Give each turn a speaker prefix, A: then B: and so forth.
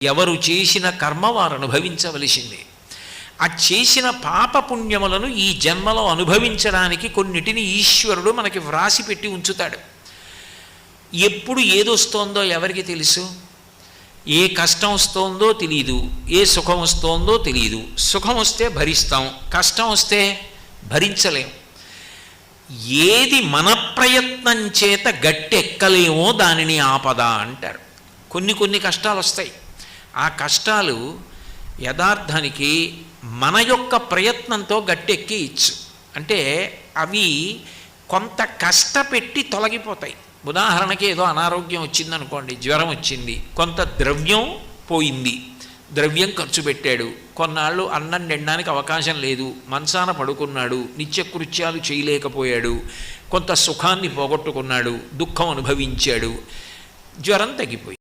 A: ఎవరు చేసిన కర్మ వారు అనుభవించవలసిందే. ఆ చేసిన పాపపుణ్యములను ఈ జన్మలో అనుభవించడానికి కొన్నిటిని ఈశ్వరుడు మనకి వ్రాసి పెట్టి ఉంచుతాడు. ఎప్పుడు ఏదొస్తోందో ఎవరికి తెలుసు? ఏ కష్టం వస్తోందో తెలియదు, ఏ సుఖం వస్తోందో తెలియదు. సుఖం వస్తే భరిస్తాం, కష్టం వస్తే భరించలేం. ఏది మన ప్రయత్నం చేత గట్టెక్కలేమో దానిని ఆపద అంటారు. కొన్ని కష్టాలు వస్తాయి. ఆ కష్టాలు యథార్థానికి మన యొక్క ప్రయత్నంతో గట్టెక్కించు. అంటే అవి కొంత కష్టపెట్టి తొలగిపోతాయి. ఉదాహరణకి ఏదో అనారోగ్యం వచ్చిందనుకోండి, జ్వరం వచ్చింది, కొంత ద్రవ్యం పోయింది, ద్రవ్యం ఖర్చు పెట్టాడు, కొన్నాళ్ళు అన్నం తినడానికి అవకాశం లేదు, మంచాన పడుకున్నాడు, నిత్యకృత్యాలు చేయలేకపోయాడు, కొంత సుఖాన్ని పోగొట్టుకున్నాడు, దుఃఖం అనుభవించాడు, జ్వరం తగ్గిపోయింది.